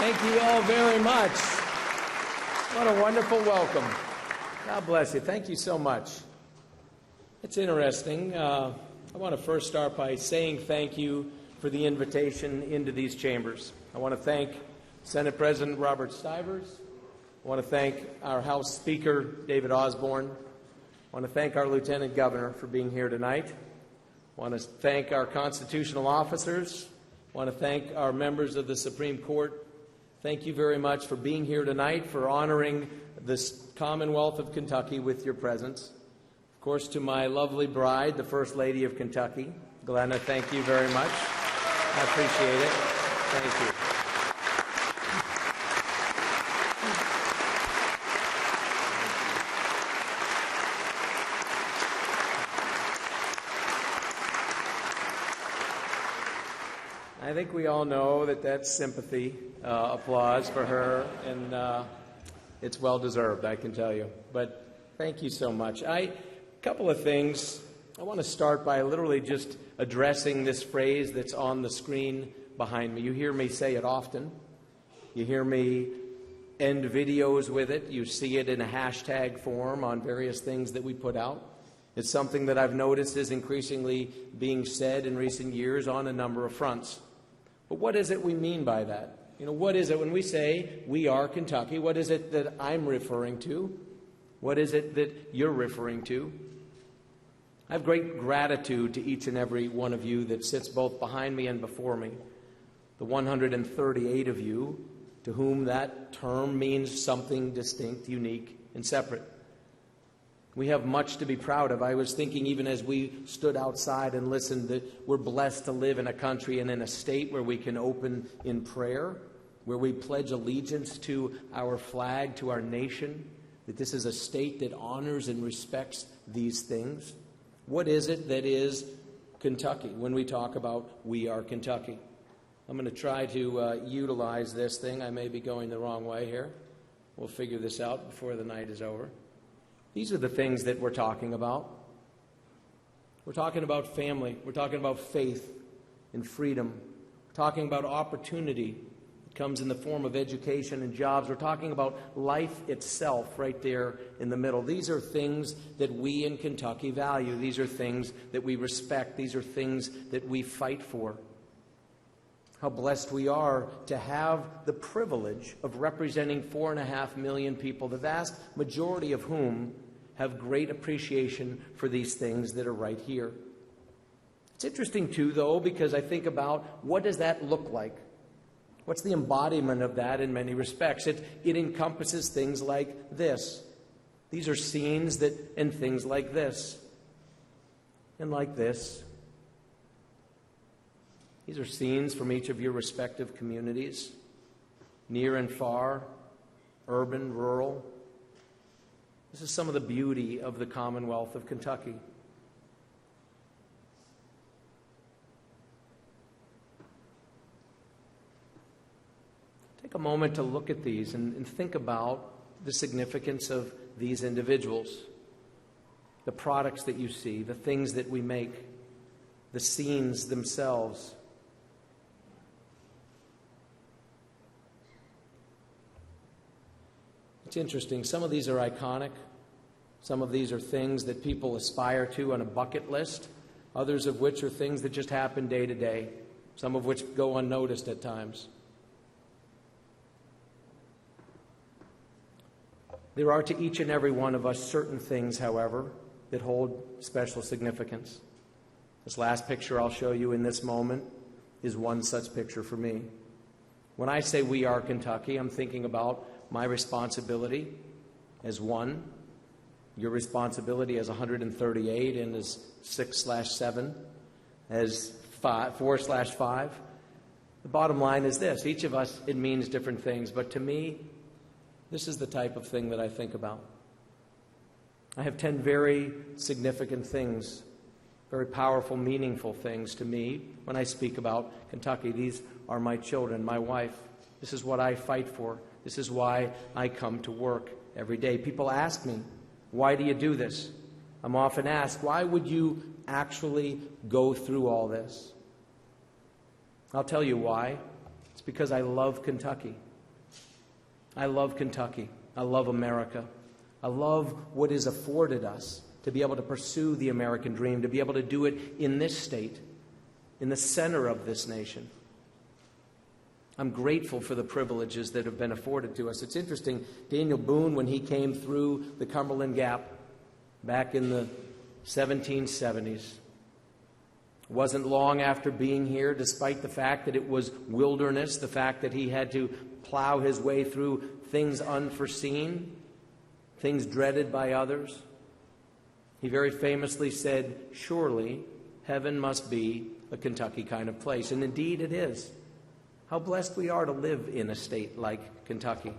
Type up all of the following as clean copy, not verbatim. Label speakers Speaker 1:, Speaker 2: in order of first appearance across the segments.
Speaker 1: Thank you all very much. What a wonderful welcome. God bless you. Thank you so much. It's interesting. I want to first start by saying thank you for the invitation into these chambers. I want to thank Senate President Robert Stivers. I want to thank our House Speaker, David Osborne. I want to thank our Lieutenant Governor for being here tonight. I want to thank our constitutional officers. I want to thank our members of the Supreme Court. Thank you very much for being here tonight, for honoring this Commonwealth of Kentucky with your presence. Of course, to my lovely bride, the First Lady of Kentucky, Glenna, thank you very much. I appreciate it. Thank you. I think we all know that that's sympathy, applause for her, and it's well-deserved, I can tell you. But thank you so much. A couple of things. I want to start by literally just addressing this phrase that's on the screen behind me. You hear me say it often. You hear me end videos with it. You see it in a hashtag form on various things that we put out. It's something that I've noticed is increasingly being said in recent years on a number of fronts. But what is it we mean by that? You know, what is it when we say we are Kentucky? What is it that I'm referring to? What is it that you're referring to? I have great gratitude to each and every one of you that sits both behind me and before me. The 138 of you to whom that term means something distinct, unique, and separate. We have much to be proud of. I was thinking even as we stood outside and listened that we're blessed to live in a country and in a state where we can open in prayer, where we pledge allegiance to our flag, to our nation, that this is a state that honors and respects these things. What is it that is Kentucky when we talk about we are Kentucky? I'm going to try to utilize this thing. I may be going the wrong way here. We'll figure this out before the night is over. These are the things that we're talking about. We're talking about family. We're talking about faith and freedom. We're talking about opportunity. It comes in the form of education and jobs. We're talking about life itself right there in the middle. These are things that we in Kentucky value. These are things that we respect. These are things that we fight for. How blessed we are to have the privilege of representing 4.5 million people, the vast majority of whom have great appreciation for these things that are right here. It's interesting, too, though, because I think about what does that look like? What's the embodiment of that in many respects? It encompasses things like this. These are scenes and things like this and like this. These are scenes from each of your respective communities, near and far, urban, rural. This is some of the beauty of the Commonwealth of Kentucky. Take a moment to look at these and think about the significance of these individuals, the products that you see, the things that we make, the scenes themselves. It's interesting. Some of these are iconic. Some of these are things that people aspire to on a bucket list, others of which are things that just happen day to day, some of which go unnoticed at times. There are to each and every one of us certain things, however, that hold special significance. This last picture I'll show you in this moment is one such picture for me. When I say we are Kentucky, I'm thinking about my responsibility as one, your responsibility as 138 and as 6/7, as 4/5. The bottom line is this. Each of us, it means different things, but to me, this is the type of thing that I think about. I have 10 very significant things, very powerful, meaningful things to me when I speak about Kentucky. These are my children, my wife. This is what I fight for. This is why I come to work every day. People ask me, why do you do this? I'm often asked, why would you actually go through all this? I'll tell you why. It's because I love Kentucky. I love Kentucky. I love America. I love what is afforded us to be able to pursue the American dream, to be able to do it in this state, in the center of this nation. I'm grateful for the privileges that have been afforded to us. It's interesting, Daniel Boone, when he came through the Cumberland Gap back in the 1770s, wasn't long after being here, despite the fact that it was wilderness, the fact that he had to plow his way through things unforeseen, things dreaded by others. He very famously said, "Surely heaven must be a Kentucky kind of place." And indeed it is. How blessed we are to live in a state like Kentucky.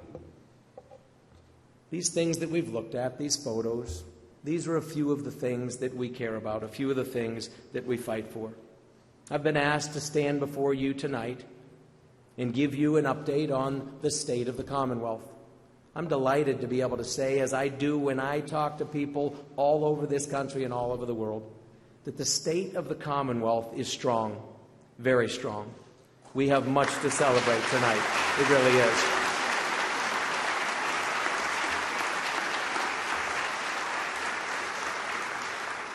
Speaker 1: These things that we've looked at, these photos, these are a few of the things that we care about, a few of the things that we fight for. I've been asked to stand before you tonight and give you an update on the state of the Commonwealth. I'm delighted to be able to say, as I do when I talk to people all over this country and all over the world, that the state of the Commonwealth is strong, very strong. We have much to celebrate tonight. It really is.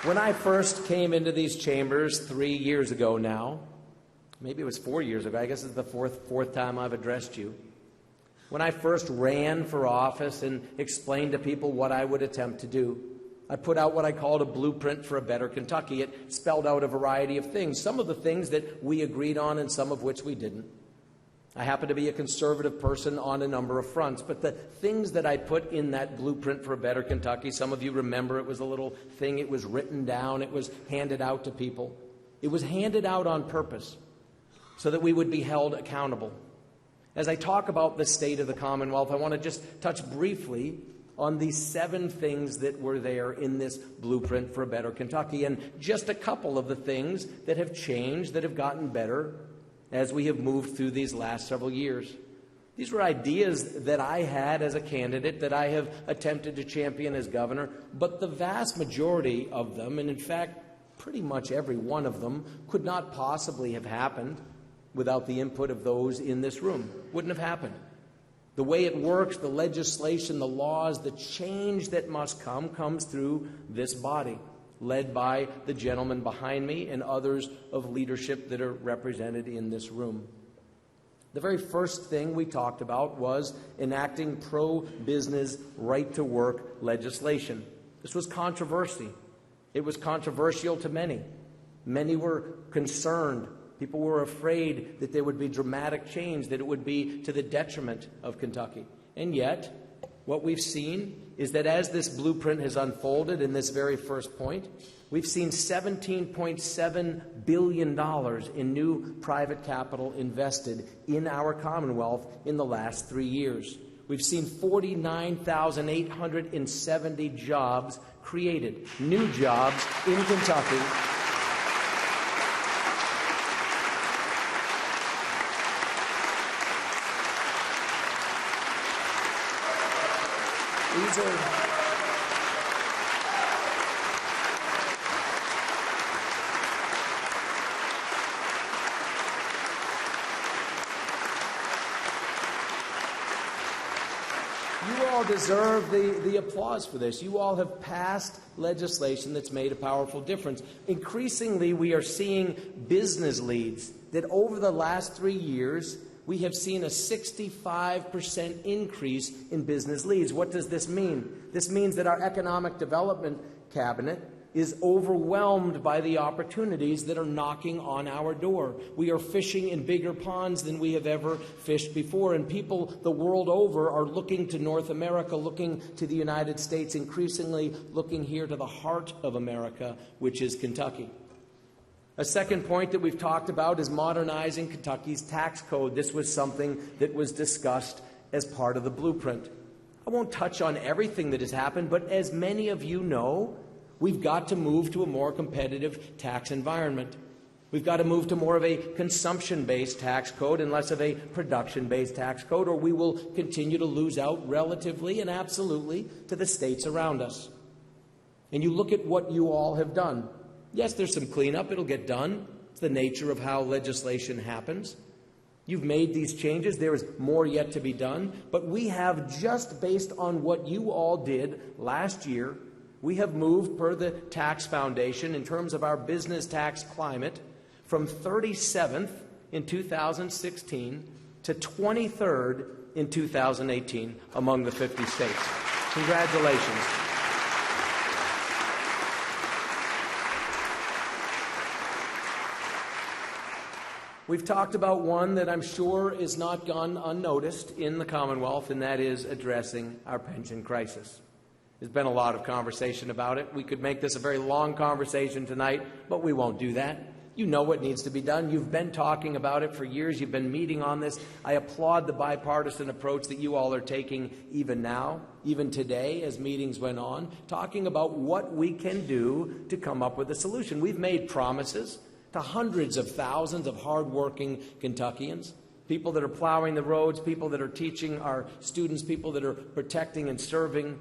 Speaker 1: When I first came into these chambers 3 years ago now, maybe it was 4 years ago, I guess it's the fourth time I've addressed you. When I first ran for office and explained to people what I would attempt to do, I put out what I called a blueprint for a better Kentucky. It spelled out a variety of things, some of the things that we agreed on and some of which we didn't. I happen to be a conservative person on a number of fronts, but the things that I put in that blueprint for a better Kentucky, some of you remember it was a little thing, it was written down, it was handed out to people. It was handed out on purpose so that we would be held accountable. As I talk about the state of the Commonwealth, I want to just touch briefly on the 7 things that were there in this blueprint for a better Kentucky, and just a couple of the things that have changed, that have gotten better as we have moved through these last several years. These were ideas that I had as a candidate, that I have attempted to champion as governor, but the vast majority of them, and in fact pretty much every one of them, could not possibly have happened without the input of those in this room. Wouldn't have happened. The way it works, the legislation, the laws, the change that must come comes through this body, led by the gentleman behind me and others of leadership that are represented in this room. The very first thing we talked about was enacting pro-business, right-to-work legislation. This was controversy. It was controversial to many. Many were concerned. People were afraid that there would be dramatic change, that it would be to the detriment of Kentucky. And yet, what we've seen is that as this blueprint has unfolded in this very first point, we've seen $17.7 billion in new private capital invested in our Commonwealth in the last 3 years. We've seen 49,870 jobs created, new jobs in Kentucky. These are you all deserve the applause for this. You all have passed legislation that's made a powerful difference. Increasingly, we are seeing business leads that over the last 3 years, we have seen a 65% increase in business leads. What does this mean? This means that our economic development cabinet is overwhelmed by the opportunities that are knocking on our door. We are fishing in bigger ponds than we have ever fished before, and people the world over are looking to North America, looking to the United States, increasingly looking here to the heart of America, which is Kentucky. A second point that we've talked about is modernizing Kentucky's tax code. This was something that was discussed as part of the blueprint. I won't touch on everything that has happened, but as many of you know, we've got to move to a more competitive tax environment. We've got to move to more of a consumption-based tax code and less of a production-based tax code, or we will continue to lose out relatively and absolutely to the states around us. And you look at what you all have done. Yes, there's some cleanup. It'll get done. It's the nature of how legislation happens. You've made these changes. There is more yet to be done. But we have, just based on what you all did last year, we have moved, per the Tax Foundation, in terms of our business tax climate, from 37th in 2016 to 23rd in 2018 among the 50 states. Congratulations. We've talked about one that I'm sure is not gone unnoticed in the Commonwealth, and that is addressing our pension crisis. There's been a lot of conversation about it. We could make this a very long conversation tonight, but we won't do that. You know what needs to be done. You've been talking about it for years. You've been meeting on this. I applaud the bipartisan approach that you all are taking even now, even today as meetings went on, talking about what we can do to come up with a solution. We've made promises to hundreds of thousands of hardworking Kentuckians, people that are plowing the roads, people that are teaching our students, people that are protecting and serving,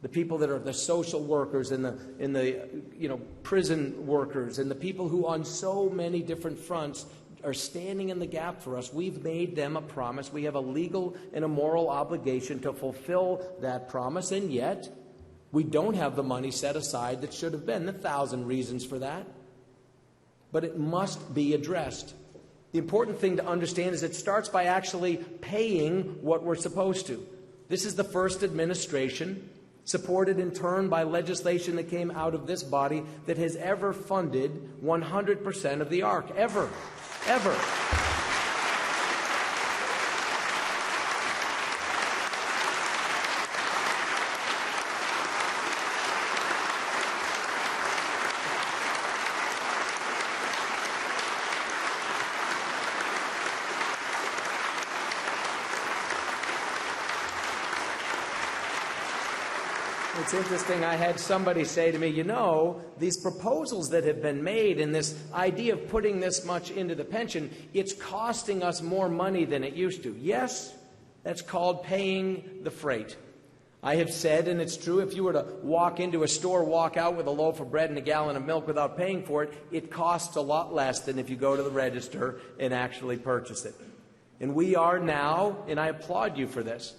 Speaker 1: the people that are the social workers and the prison workers, and the people who on so many different fronts are standing in the gap for us. We've made them a promise. We have a legal and a moral obligation to fulfill that promise, and yet we don't have the money set aside that should have been. 1,000 reasons for that. But it must be addressed. The important thing to understand is it starts by actually paying what we're supposed to. This is the first administration, supported in turn by legislation that came out of this body, that has ever funded 100% of the ARC. Ever. Ever. It's interesting, I had somebody say to me, these proposals that have been made and this idea of putting this much into the pension, it's costing us more money than it used to. Yes, that's called paying the freight. I have said, and it's true, if you were to walk into a store, walk out with a loaf of bread and a gallon of milk without paying for it, it costs a lot less than if you go to the register and actually purchase it. And we are now, and I applaud you for this,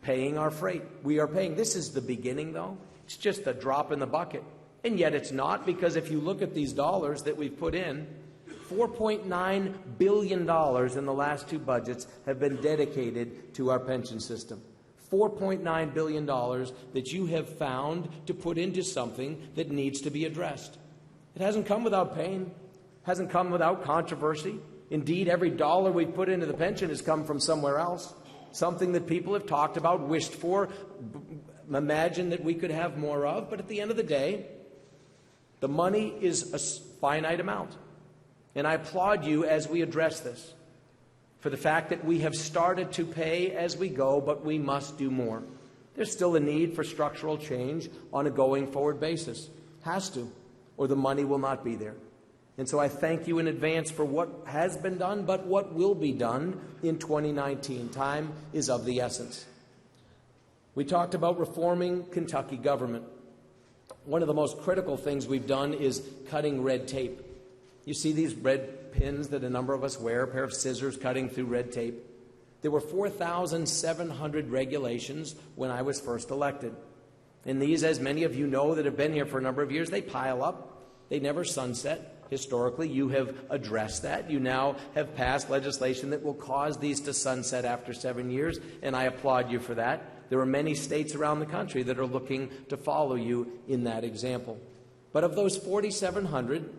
Speaker 1: paying our freight. We are paying. This is the beginning, though. It's just a drop in the bucket. And yet it's not, because if you look at these dollars that we've put in, $4.9 billion in the last two budgets have been dedicated to our pension system. $4.9 billion that you have found to put into something that needs to be addressed. It hasn't come without pain, hasn't come without controversy. Indeed, every dollar we've put into the pension has come from somewhere else. Something that people have talked about, wished for, imagined that we could have more of. But at the end of the day, the money is a finite amount. And I applaud you as we address this for the fact that we have started to pay as we go, but we must do more. There's still a need for structural change on a going forward basis. Has to, or the money will not be there. And so I thank you in advance for what has been done, but what will be done in 2019. Time is of the essence. We talked about reforming Kentucky government. One of the most critical things we've done is cutting red tape. You see these red pins that a number of us wear, a pair of scissors cutting through red tape. There were 4,700 regulations when I was first elected. And these, as many of you know that have been here for a number of years, they pile up. They never sunset. Historically, you have addressed that. You now have passed legislation that will cause these to sunset after 7 years, and I applaud you for that. There are many states around the country that are looking to follow you in that example. But of those 4,700,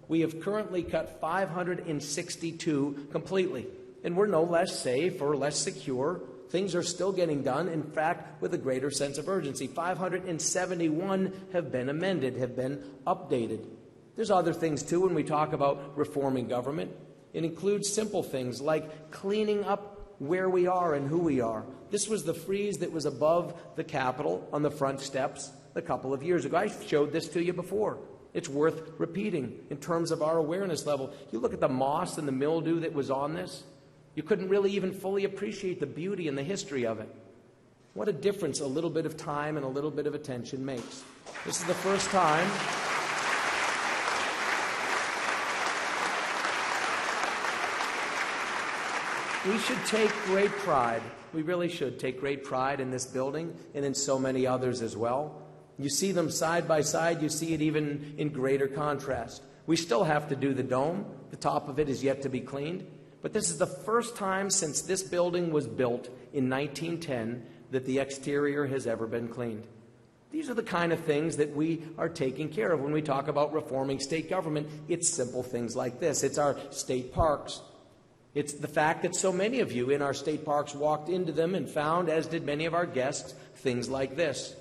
Speaker 1: we have currently cut 562 completely. And we're no less safe or less secure. Things are still getting done, in fact, with a greater sense of urgency. 571 have been amended, have been updated. There's other things, too, when we talk about reforming government. It includes simple things like cleaning up where we are and who we are. This was the frieze that was above the Capitol on the front steps a couple of years ago. I showed this to you before. It's worth repeating in terms of our awareness level. You look at the moss and the mildew that was on this. You couldn't really even fully appreciate the beauty and the history of it. What a difference a little bit of time and a little bit of attention makes. This is the first time we should take great pride. We really should take great pride in this building and in so many others as well. You see them side by side. You see it even in greater contrast. We still have to do the dome. The top of it is yet to be cleaned. But this is the first time since this building was built in 1910 that the exterior has ever been cleaned. These are the kind of things that we are taking care of when we talk about reforming state government. It's simple things like this. It's our state parks. It's the fact that so many of you in our state parks walked into them and found, as did many of our guests, things like this.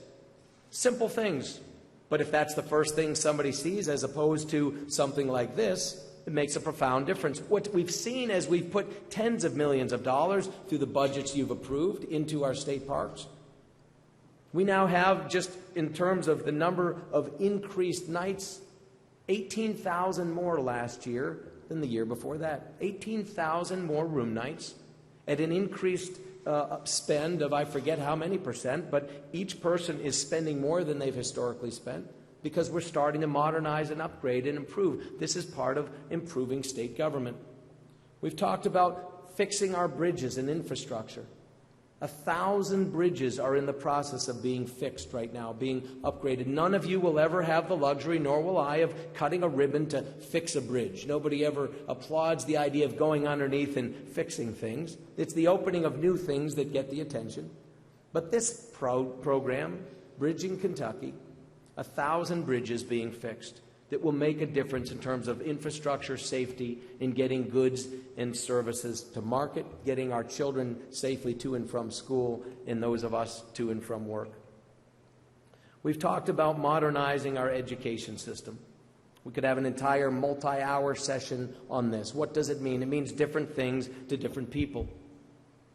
Speaker 1: Simple things. But if that's the first thing somebody sees as opposed to something like this, it makes a profound difference. What we've seen as we've put tens of millions of dollars through the budgets you've approved into our state parks, we now have, just in terms of the number of increased nights, 18,000 more last year than the year before that. 18,000 more room nights at an increased spend of I forget how many percent, but each person is spending more than they've historically spent because we're starting to modernize and upgrade and improve. This is part of improving state government. We've talked about fixing our bridges and infrastructure. 1,000 bridges are in the process of being fixed right now, being upgraded. None of you will ever have the luxury, nor will I, of cutting a ribbon to fix a bridge. Nobody ever applauds the idea of going underneath and fixing things. It's the opening of new things that get the attention. But this program, Bridging Kentucky, 1,000 bridges being fixed, that will make a difference in terms of infrastructure safety in getting goods and services to market, getting our children safely to and from school, and those of us to and from work. We've talked about modernizing our education system. We could have an entire multi-hour session on this. What does it mean? It means different things to different people.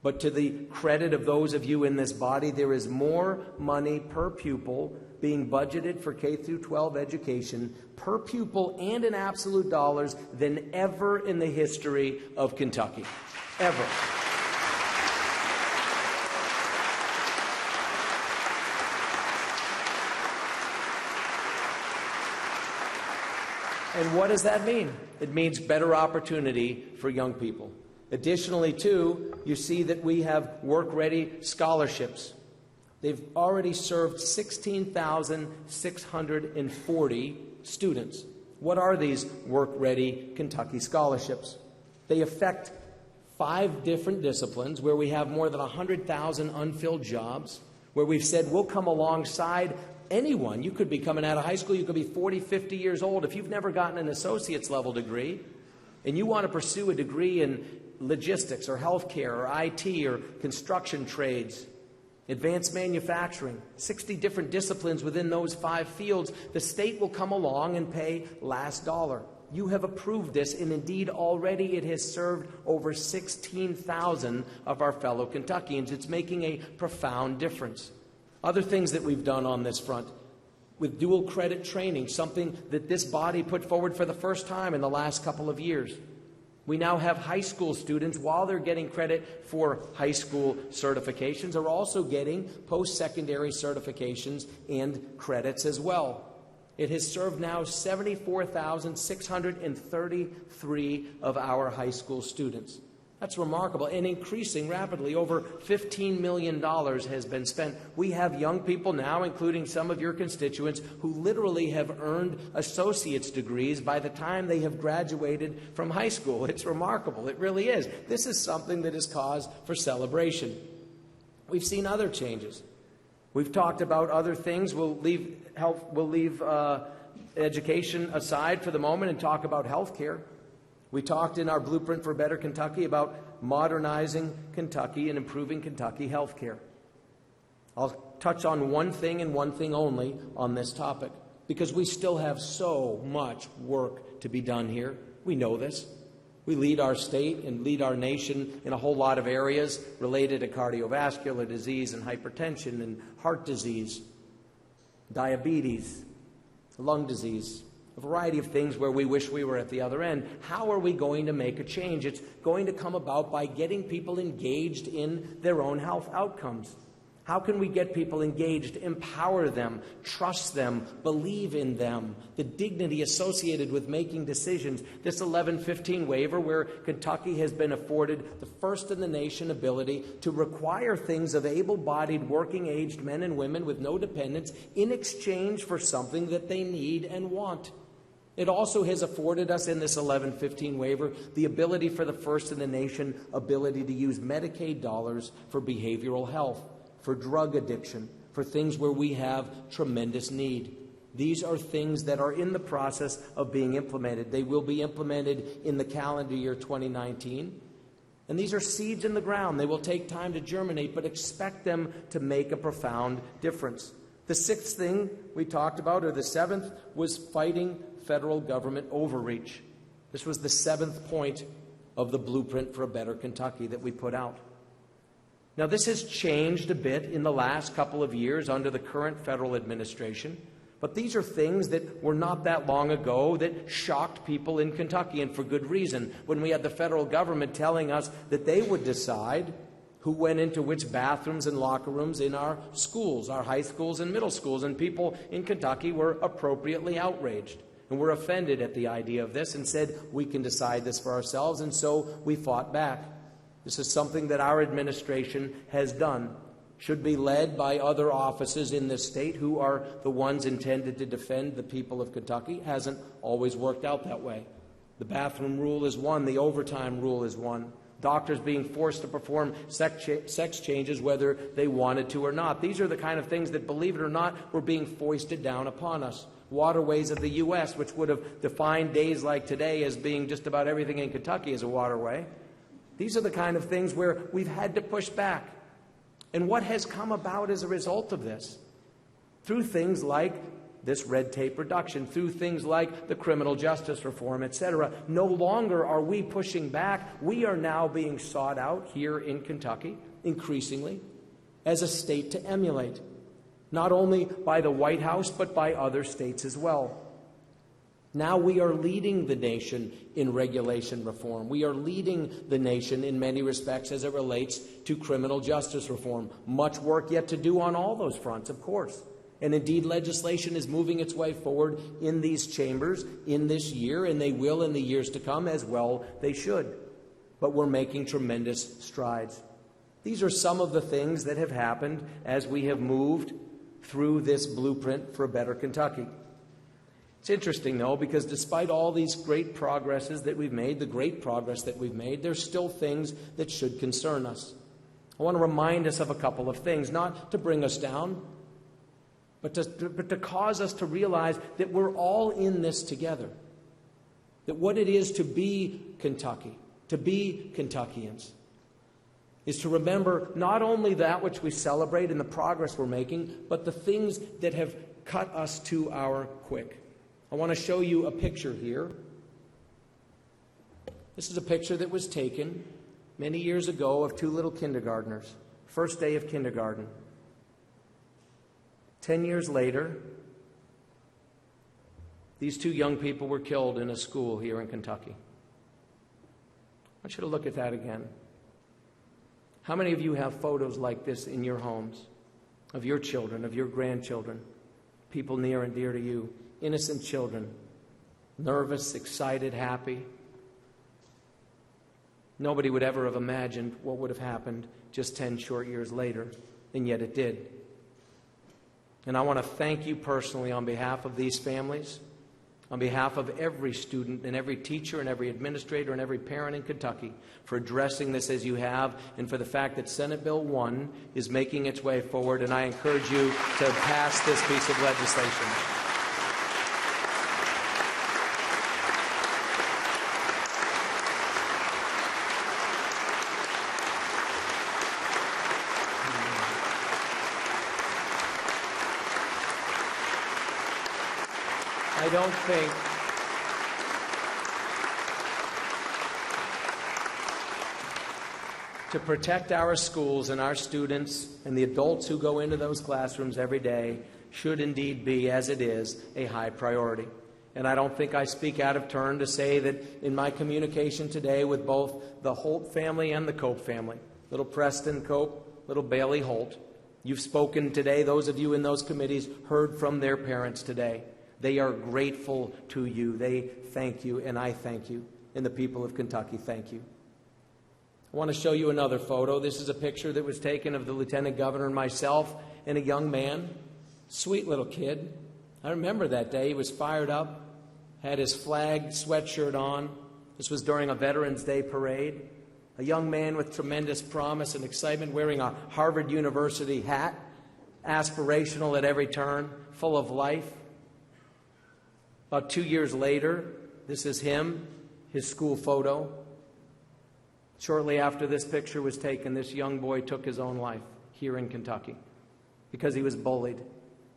Speaker 1: But to the credit of those of you in this body, there is more money per pupil being budgeted for K through 12 education per pupil and in absolute dollars than ever in the history of Kentucky. Ever. And what does that mean? It means better opportunity for young people. Additionally, too, you see that we have work-ready scholarships. They've already served 16,640 students. What are these work-ready Kentucky scholarships? They affect 5 different disciplines where we have more than 100,000 unfilled jobs, where we've said we'll come alongside anyone. You could be coming out of high school, you could be 40, 50 years old. If you've never gotten an associate's level degree and you want to pursue a degree in logistics or healthcare or IT or construction trades, advanced manufacturing, 60 different disciplines within those 5 fields, the state will come along and pay last dollar. You have approved this, and indeed already it has served over 16,000 of our fellow Kentuckians. It's making a profound difference. Other things that we've done on this front, with dual credit training, something that this body put forward for the first time in the last couple of years. We now have high school students, while they're getting credit for high school certifications, are also getting post-secondary certifications and credits as well. It has served now 74,633 of our high school students. That's remarkable and increasing rapidly. Over $15 million has been spent. We have young people now, including some of your constituents, who literally have earned associate's degrees by the time they have graduated from high school. It's remarkable. It really is. This is something that is cause for celebration. We've seen other changes. We've talked about other things. We'll leave education aside for the moment and talk about health care. We talked in our Blueprint for a Better Kentucky about modernizing Kentucky and improving Kentucky health care. I'll touch on one thing and one thing only on this topic, because we still have so much work to be done here. We know this. We lead our state and lead our nation in a whole lot of areas related to cardiovascular disease and hypertension and heart disease, diabetes, lung disease, a variety of things where we wish we were at the other end. How are we going to make a change? It's going to come about by getting people engaged in their own health outcomes. How can we get people engaged, empower them, trust them, believe in them, the dignity associated with making decisions? This 1115 waiver, where Kentucky has been afforded the first in the nation ability to require things of able-bodied, working-aged men and women with no dependents in exchange for something that they need and want. It also has afforded us in this 1115 waiver the ability for the first in the nation ability to use Medicaid dollars for behavioral health, for drug addiction, for things where we have tremendous need. These are things that are in the process of being implemented. They will be implemented in the calendar year 2019. And these are seeds in the ground. They will take time to germinate, but expect them to make a profound difference. The sixth thing we talked about, or the seventh, was fighting federal government overreach. This was the seventh point of the Blueprint for a Better Kentucky that we put out. Now, this has changed a bit in the last couple of years under the current federal administration, but these are things that were not that long ago that shocked people in Kentucky, and for good reason. When we had the federal government telling us that they would decide who went into which bathrooms and locker rooms in our schools, our high schools and middle schools, and people in Kentucky were appropriately outraged and were offended at the idea of this and said, we can decide this for ourselves, and so we fought back. This is something that our administration has done. Should be led by other offices in this state who are the ones intended to defend the people of Kentucky. Hasn't always worked out that way. The bathroom rule is one. The overtime rule is one. Doctors being forced to perform sex changes whether they wanted to or not. These are the kind of things that, believe it or not, were being foisted down upon us. Waterways of the U.S., which would have defined days like today as being just about everything in Kentucky as a waterway. These are the kind of things where we've had to push back. And what has come about as a result of this? Through things like this red tape reduction, through things like the criminal justice reform, etc. No longer are we pushing back. We are now being sought out here in Kentucky, increasingly, as a state to emulate, not only by the White House, but by other states as well. Now we are leading the nation in regulation reform. We are leading the nation in many respects as it relates to criminal justice reform. Much work yet to do on all those fronts, of course. And indeed, legislation is moving its way forward in these chambers in this year, and they will in the years to come as well they should. But we're making tremendous strides. These are some of the things that have happened as we have moved through this blueprint for a better Kentucky. It's interesting, though, because despite all these great progresses that we've made, the great progress that we've made, there's still things that should concern us. I want to remind us of a couple of things, not to bring us down, but to cause us to realize that we're all in this together. That what it is to be Kentucky, to be Kentuckians, is to remember not only that which we celebrate and the progress we're making, but the things that have cut us to our quick. I want to show you a picture here. This is a picture that was taken many years ago of two little kindergartners, first day of kindergarten. 10 years later, these two young people were killed in a school here in Kentucky. I want you to look at that again. How many of you have photos like this in your homes, of your children, of your grandchildren, people near and dear to you? Innocent children, nervous, excited, happy. Nobody would ever have imagined what would have happened just 10 short years later, and yet it did. And I want to thank you personally on behalf of these families, on behalf of every student and every teacher and every administrator and every parent in Kentucky for addressing this as you have, and for the fact that Senate Bill 1 is making its way forward, and I encourage you to pass this piece of legislation. I don't think to protect our schools and our students and the adults who go into those classrooms every day should indeed be, as it is, a high priority. And I don't think I speak out of turn to say that in my communication today with both the Holt family and the Cope family, little Preston Cope, little Bailey Holt, You've spoken today. Those of you in those committees heard from their parents today. They are grateful to you. They thank you, and I thank you. And the people of Kentucky thank you. I want to show you another photo. This is a picture that was taken of the Lieutenant Governor and myself and a young man. Sweet little kid. I remember that day. He was fired up, had his flag sweatshirt on. This was during a Veterans Day parade. A young man with tremendous promise and excitement, wearing a Harvard University hat, aspirational at every turn, full of life. About 2 years later, this is him, his school photo. Shortly after this picture was taken, this young boy took his own life here in Kentucky because he was bullied,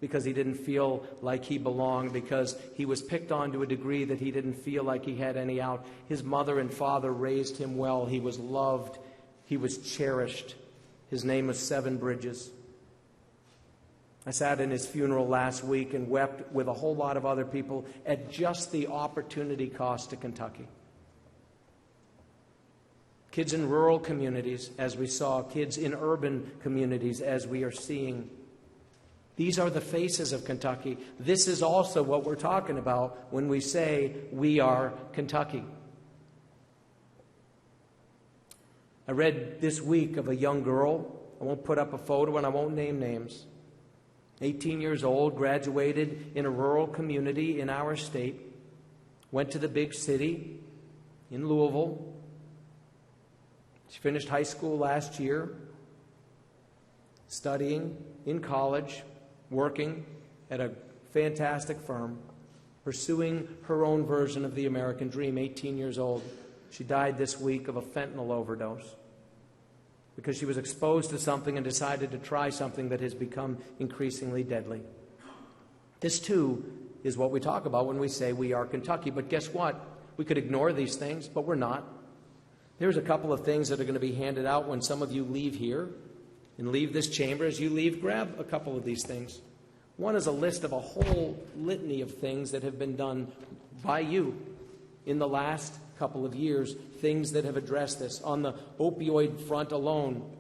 Speaker 1: because he didn't feel like he belonged, because he was picked on to a degree that he didn't feel like he had any out. His mother and father raised him well. He was loved. He was cherished. His name was Seven Bridges. I sat in his funeral last week and wept with a whole lot of other people at just the opportunity cost to Kentucky. Kids in rural communities, as we saw, kids in urban communities, as we are seeing. These are the faces of Kentucky. This is also what we're talking about when we say we are Kentucky. I read this week of a young girl. I won't put up a photo and I won't name names. 18 years old, graduated in a rural community in our state, went to the big city in Louisville. She finished high school last year, studying in college, working at a fantastic firm, pursuing her own version of the American dream, 18 years old. She died this week of a fentanyl overdose because she was exposed to something and decided to try something that has become increasingly deadly. This, too, is what we talk about when we say we are Kentucky. But guess what? We could ignore these things, but we're not. There's a couple of things that are going to be handed out when some of you leave here and leave this chamber. As you leave, grab a couple of these things. One is a list of a whole litany of things that have been done by you in the last couple of years, things that have addressed this. On the opioid front alone,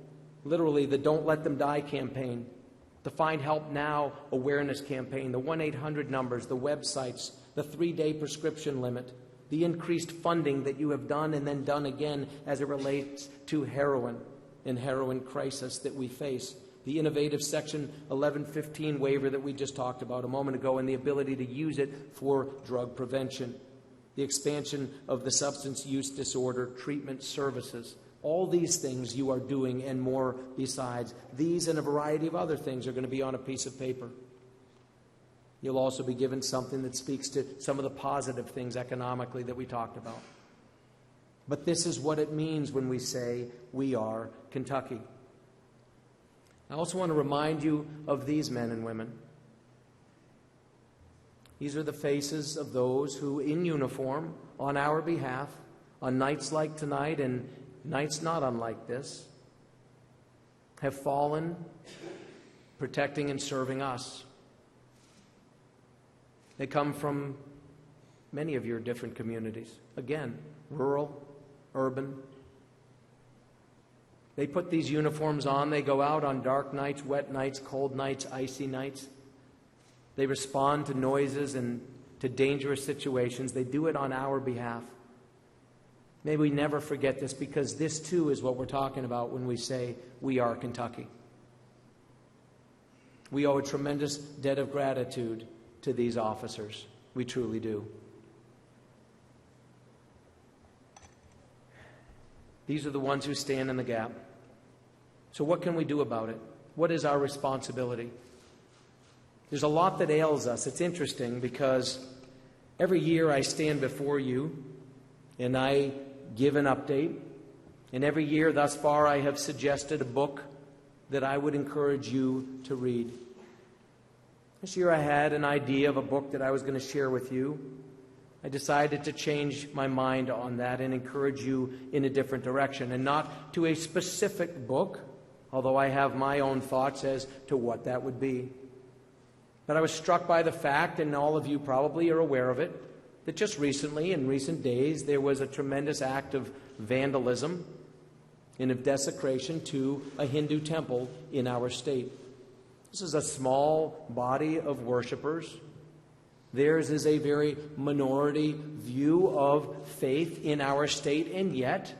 Speaker 1: literally the Don't Let Them Die campaign, the Find Help Now awareness campaign, the 1-800 numbers, the websites, the 3-day prescription limit, the increased funding that you have done and then done again as it relates to heroin and heroin crisis that we face, the innovative Section 1115 waiver that we just talked about a moment ago and the ability to use it for drug prevention, the expansion of the substance use disorder treatment services. All these things you are doing and more besides. These and a variety of other things are going to be on a piece of paper. You'll also be given something that speaks to some of the positive things economically that we talked about. But this is what it means when we say we are Kentucky. I also want to remind you of these men and women. These are the faces of those who, in uniform, on our behalf, on nights like tonight and nights not unlike this, have fallen protecting and serving us. They come from many of your different communities. Again, rural, urban. They put these uniforms on. They go out on dark nights, wet nights, cold nights, icy nights. They respond to noises and to dangerous situations. They do it on our behalf. May we never forget this, because this too is what we're talking about when we say we are Kentucky. We owe a tremendous debt of gratitude to these officers. We truly do. These are the ones who stand in the gap. So what can we do about it? What is our responsibility? There's a lot that ails us. It's interesting because every year I stand before you and I give an update. And every year thus far I have suggested a book that I would encourage you to read. This year I had an idea of a book that I was going to share with you. I decided to change my mind on that and encourage you in a different direction, and not to a specific book, although I have my own thoughts as to what that would be. But I was struck by the fact, and all of you probably are aware of it, that just recently, in recent days, there was a tremendous act of vandalism and of desecration to a Hindu temple in our state. This is a small body of worshipers. Theirs is a very minority view of faith in our state, and yet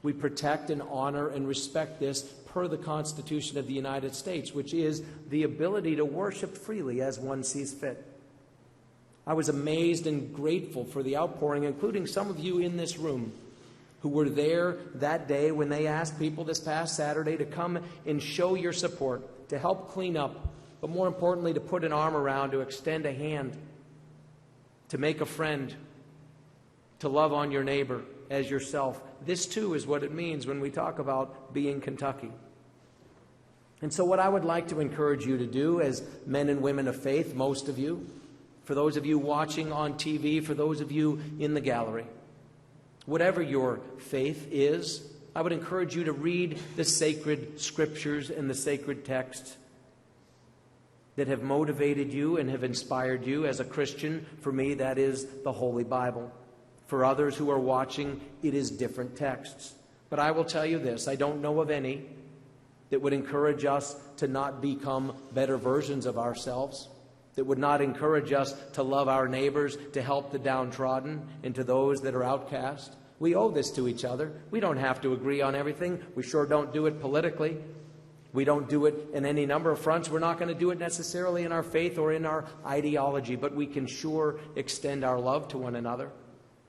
Speaker 1: we protect and honor and respect this per the Constitution of the United States, which is the ability to worship freely as one sees fit. I was amazed and grateful for the outpouring, including some of you in this room who were there that day when they asked people this past Saturday to come and show your support, to help clean up, but more importantly, to put an arm around, to extend a hand, to make a friend, to love on your neighbor as yourself. This, too, is what it means when we talk about being Kentucky. And so what I would like to encourage you to do as men and women of faith, most of you, for those of you watching on TV, for those of you in the gallery, whatever your faith is, I would encourage you to read the sacred scriptures and the sacred texts that have motivated you and have inspired you as a Christian. For me, that is the Holy Bible. For others who are watching, it is different texts. But I will tell you this, I don't know of any that would encourage us to not become better versions of ourselves, that would not encourage us to love our neighbors, to help the downtrodden, and to those that are outcast. We owe this to each other. We don't have to agree on everything. We sure don't do it politically. We don't do it in any number of fronts. We're not going to do it necessarily in our faith or in our ideology, but we can sure extend our love to one another.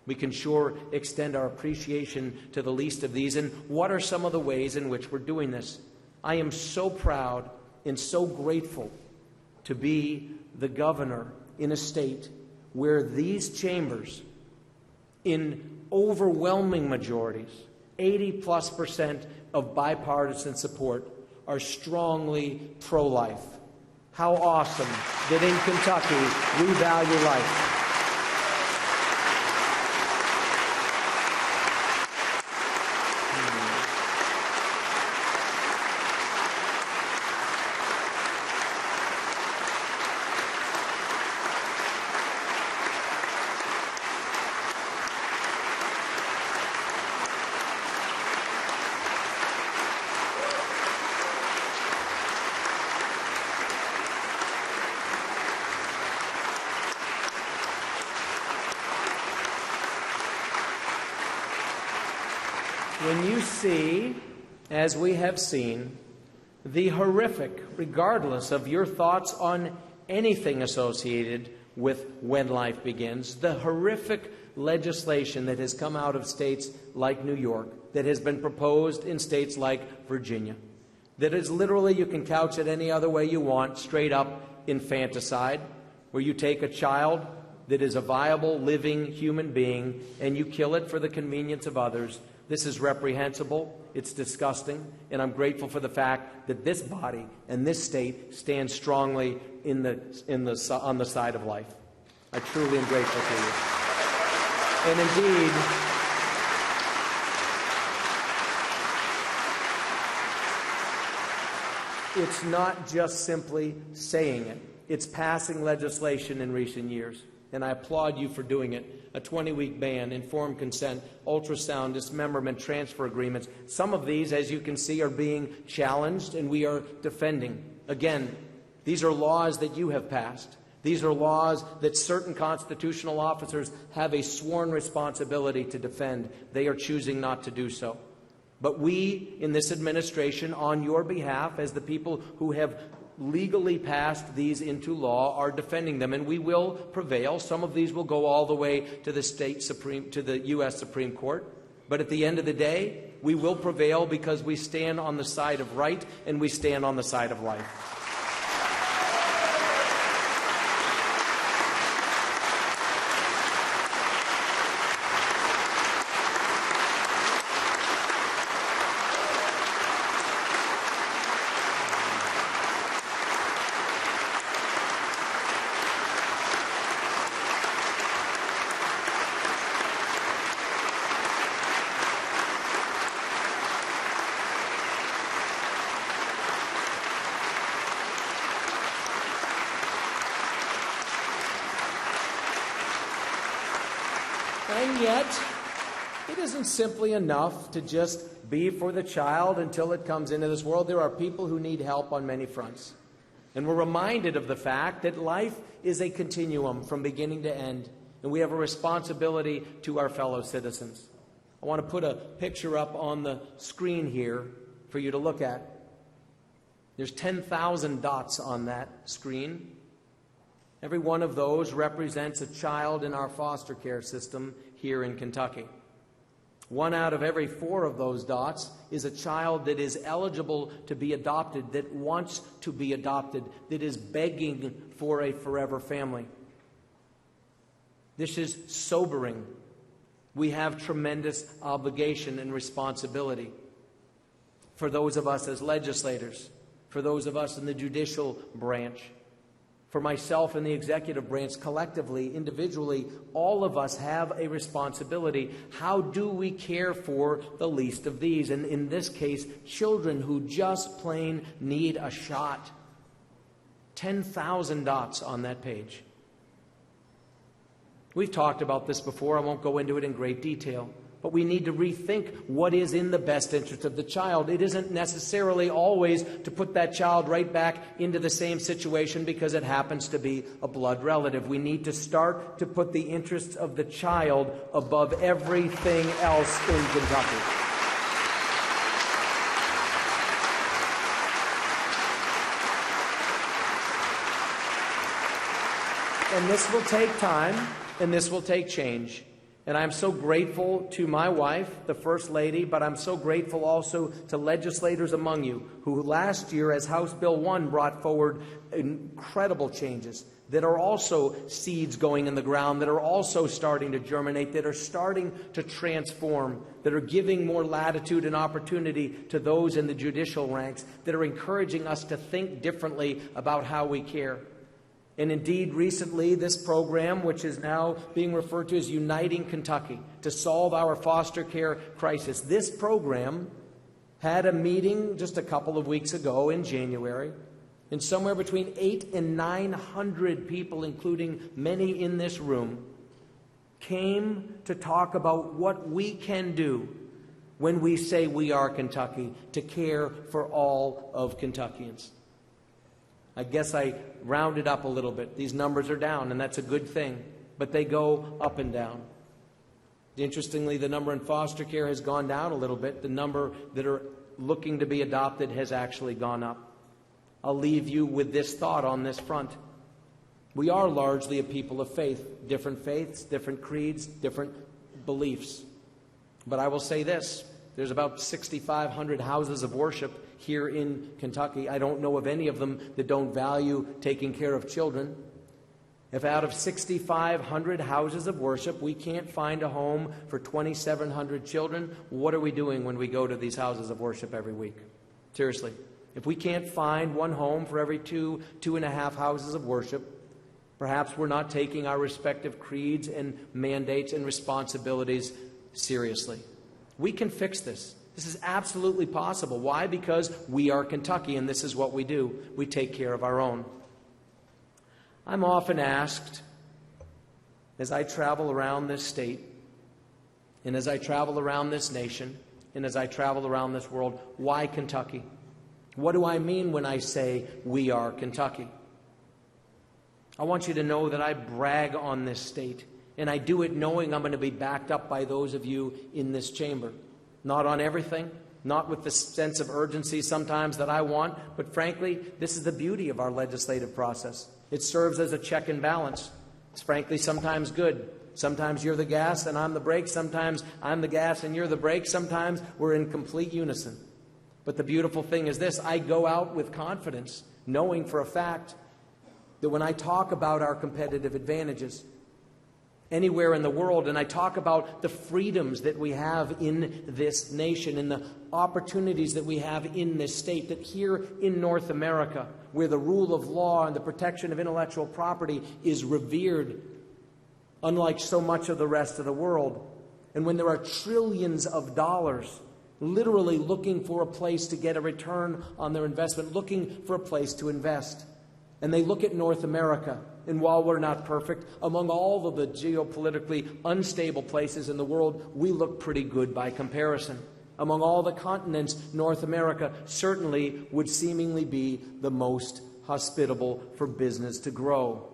Speaker 1: We can sure extend our appreciation to the least of these. And what are some of the ways in which we're doing this? I am so proud and so grateful to be the governor in a state where these chambers, in overwhelming majorities, 80+% of bipartisan support, are strongly pro-life. How awesome that in Kentucky we value life. When you see, as we have seen, the horrific, regardless of your thoughts on anything associated with when life begins, the horrific legislation that has come out of states like New York, that has been proposed in states like Virginia, that is literally, you can couch it any other way you want, straight up infanticide, where you take a child that is a viable, living human being and you kill it for the convenience of others. This is reprehensible, it's disgusting, and I'm grateful for the fact that this body and this state stands strongly on the side of life. I truly am grateful to you. And indeed, it's not just simply saying it. It's passing legislation in recent years, and I applaud you for doing it. A 20-week ban, informed consent, ultrasound, dismemberment, transfer agreements. Some of these, as you can see, are being challenged, and we are defending. Again, these are laws that you have passed. These are laws that certain constitutional officers have a sworn responsibility to defend. They are choosing not to do so. But we, in this administration, on your behalf, as the people who have legally passed these into law, are defending them, and we will prevail. Some of these will go all the way to the U.S. Supreme Court. But at the end of the day, we will prevail because we stand on the side of right and we stand on the side of life. And yet, it isn't simply enough to just be for the child until it comes into this world. There are people who need help on many fronts. And we're reminded of the fact that life is a continuum from beginning to end, and we have a responsibility to our fellow citizens. I want to put a picture up on the screen here for you to look at. There's 10,000 dots on that screen. Every one of those represents a child in our foster care system here in Kentucky. 1 out of every 4 of those dots is a child that is eligible to be adopted, that wants to be adopted, that is begging for a forever family. This is sobering. We have tremendous obligation and responsibility for those of us as legislators, for those of us in the judicial branch, for myself in the executive branch, collectively, individually, all of us have a responsibility. How do we care for the least of these? And in this case, children who just plain need a shot. 10,000 dots on that page. We've talked about this before. I won't go into it in great detail. But we need to rethink what is in the best interest of the child. It isn't necessarily always to put that child right back into the same situation because it happens to be a blood relative. We need to start to put the interests of the child above everything else in Kentucky. And this will take time, and this will take change. And I'm so grateful to my wife, the First Lady, but I'm so grateful also to legislators among you who last year, as House Bill 1 brought forward incredible changes that are also seeds going in the ground, that are also starting to germinate, that are starting to transform, that are giving more latitude and opportunity to those in the judicial ranks, that are encouraging us to think differently about how we care. And indeed, recently, this program, which is now being referred to as Uniting Kentucky, to solve our foster care crisis, this program had a meeting just a couple of weeks ago in January, and somewhere between 800 and 900 people, including many in this room, came to talk about what we can do when we say we are Kentucky, to care for all of Kentuckians. I guess I rounded up a little bit. These numbers are down, and that's a good thing, but they go up and down. Interestingly, the number in foster care has gone down a little bit. The number that are looking to be adopted has actually gone up. I'll leave you with this thought on this front. We are largely a people of faith, different faiths, different creeds, different beliefs. But I will say this, there's about 6,500 houses of worship here in Kentucky. I don't know of any of them that don't value taking care of children. If out of 6,500 houses of worship we can't find a home for 2,700 children, what are we doing when we go to these houses of worship every week? Seriously. If we can't find one home for every 2.5 houses of worship, perhaps we're not taking our respective creeds and mandates and responsibilities seriously. We can fix this. This is absolutely possible. Why? Because we are Kentucky, and this is what we do. We take care of our own. I'm often asked, as I travel around this state, and as I travel around this nation, and as I travel around this world, why Kentucky? What do I mean when I say we are Kentucky? I want you to know that I brag on this state, and I do it knowing I'm going to be backed up by those of you in this chamber. Not on everything, not with the sense of urgency sometimes that I want, but frankly, this is the beauty of our legislative process. It serves as a check and balance. It's frankly sometimes good. Sometimes you're the gas and I'm the brake. Sometimes I'm the gas and you're the brake. Sometimes we're in complete unison. But the beautiful thing is this, I go out with confidence, knowing for a fact that when I talk about our competitive advantages, anywhere in the world, and I talk about the freedoms that we have in this nation and the opportunities that we have in this state, that here in North America, where the rule of law and the protection of intellectual property is revered, unlike so much of the rest of the world, and when there are trillions of dollars literally looking for a place to get a return on their investment, looking for a place to invest, and they look at North America, and while we're not perfect, among all of the geopolitically unstable places in the world, we look pretty good by comparison. Among all the continents, North America certainly would seemingly be the most hospitable for business to grow.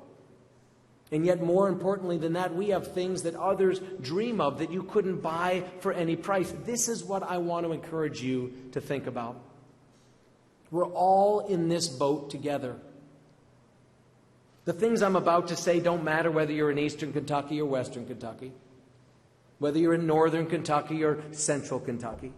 Speaker 1: And yet, more importantly than that, we have things that others dream of that you couldn't buy for any price. This is what I want to encourage you to think about. We're all in this boat together. The things I'm about to say don't matter whether you're in Eastern Kentucky or Western Kentucky, whether you're in Northern Kentucky or Central Kentucky.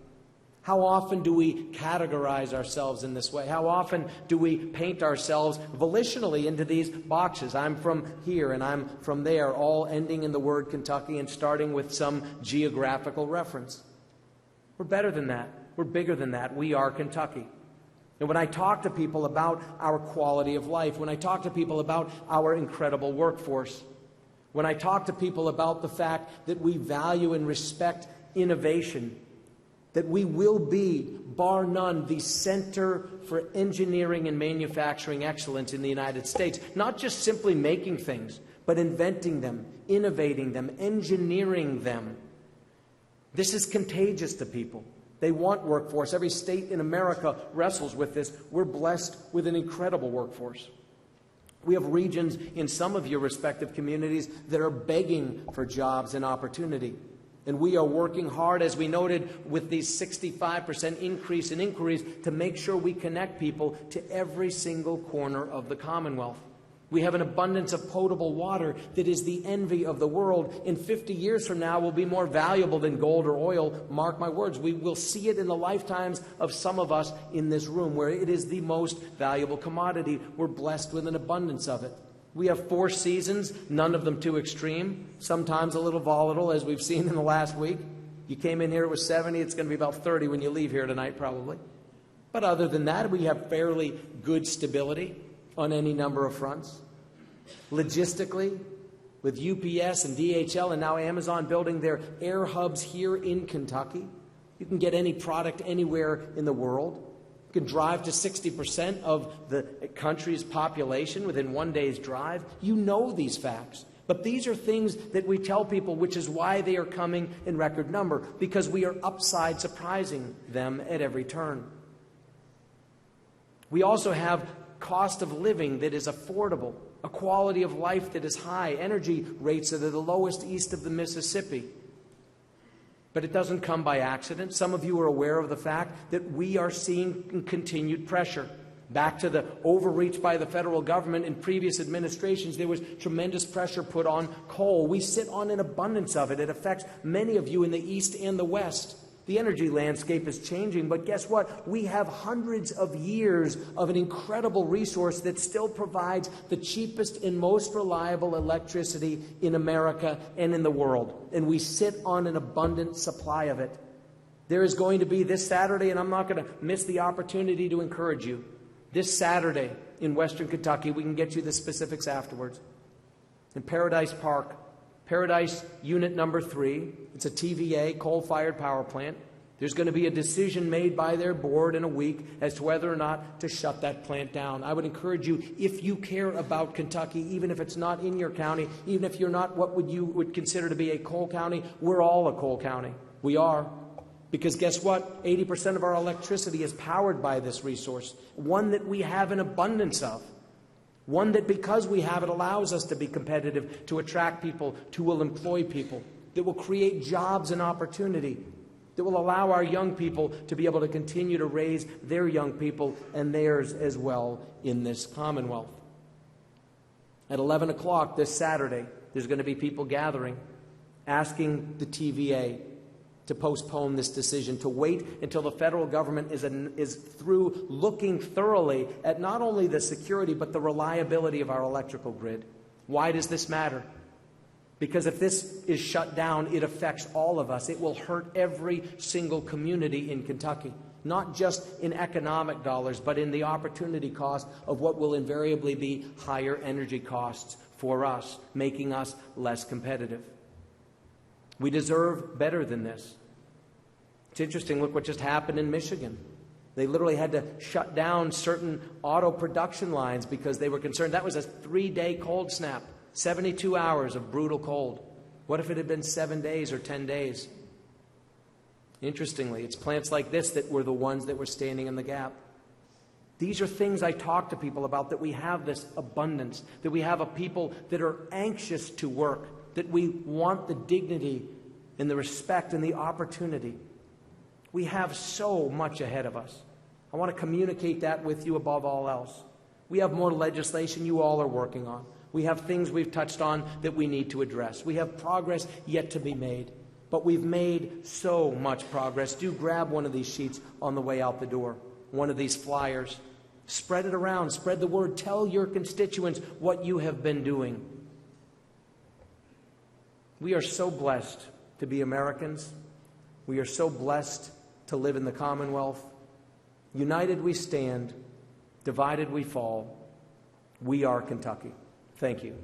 Speaker 1: How often do we categorize ourselves in this way? How often do we paint ourselves volitionally into these boxes? I'm from here and I'm from there, all ending in the word Kentucky and starting with some geographical reference. We're better than that. We're bigger than that. We are Kentucky. And when I talk to people about our quality of life, when I talk to people about our incredible workforce, when I talk to people about the fact that we value and respect innovation, that we will be, bar none, the center for engineering and manufacturing excellence in the United States. Not just simply making things, but inventing them, innovating them, engineering them. This is contagious to people. They want workforce. Every state in America wrestles with this. We're blessed with an incredible workforce. We have regions in some of your respective communities that are begging for jobs and opportunity. And we are working hard, as we noted, with the 65% increase in inquiries to make sure we connect people to every single corner of the Commonwealth. We have an abundance of potable water that is the envy of the world. In 50 years from now, will be more valuable than gold or oil. Mark my words. We will see it in the lifetimes of some of us in this room, where it is the most valuable commodity. We're blessed with an abundance of it. We have 4 seasons, none of them too extreme, sometimes a little volatile, as we've seen in the last week. You came in here, it was 70. It's going to be about 30 when you leave here tonight, probably. But other than that, we have fairly good stability on any number of fronts. Logistically, with UPS and DHL and now Amazon building their air hubs here in Kentucky, you can get any product anywhere in the world. You can drive to 60% of the country's population within one day's drive. You know these facts. But these are things that we tell people, which is why they are coming in record number, because we are upside surprising them at every turn. We also have cost of living that is affordable, a quality of life that is high, energy rates that are the lowest east of the Mississippi. But it doesn't come by accident. Some of you are aware of the fact that we are seeing continued pressure. Back to the overreach by the federal government in previous administrations, there was tremendous pressure put on coal. We sit on an abundance of it. It affects many of you in the East and the West. The energy landscape is changing, but guess what? We have hundreds of years of an incredible resource that still provides the cheapest and most reliable electricity in America and in the world. And we sit on an abundant supply of it. There is going to be this Saturday, and I'm not going to miss the opportunity to encourage you. This Saturday in Western Kentucky, we can get you the specifics afterwards. In Paradise Park, Paradise Unit Number 3, it's a TVA, coal-fired power plant. There's going to be a decision made by their board in a week as to whether or not to shut that plant down. I would encourage you, if you care about Kentucky, even if it's not in your county, even if you're not what you would consider to be a coal county, we're all a coal county. We are. Because guess what? 80% of our electricity is powered by this resource, one that we have an abundance of. One that, because we have it, allows us to be competitive, to attract people, to will employ people, that will create jobs and opportunity, that will allow our young people to be able to continue to raise their young people and theirs as well in this Commonwealth. At 11 o'clock this Saturday, there's going to be people gathering, asking the TVA to postpone this decision, to wait until the federal government is through looking thoroughly at not only the security but the reliability of our electrical grid. Why does this matter? Because if this is shut down, it affects all of us. It will hurt every single community in Kentucky, not just in economic dollars, but in the opportunity cost of what will invariably be higher energy costs for us, making us less competitive. We deserve better than this. It's interesting, look what just happened in Michigan. They literally had to shut down certain auto production lines because they were concerned. That was a 3-day cold snap, 72 hours of brutal cold. What if it had been 7 days or 10 days? Interestingly, it's plants like this that were the ones that were standing in the gap. These are things I talk to people about, that we have this abundance, that we have a people that are anxious to work, that we want the dignity and the respect and the opportunity. We have so much ahead of us. I want to communicate that with you above all else. We have more legislation you all are working on. We have things we've touched on that we need to address. We have progress yet to be made. But we've made so much progress. Do grab one of these sheets on the way out the door, one of these flyers. Spread it around. Spread the word. Tell your constituents what you have been doing. We are so blessed to be Americans. We are so blessed to live in the Commonwealth. United we stand. Divided we fall. We are Kentucky. Thank you.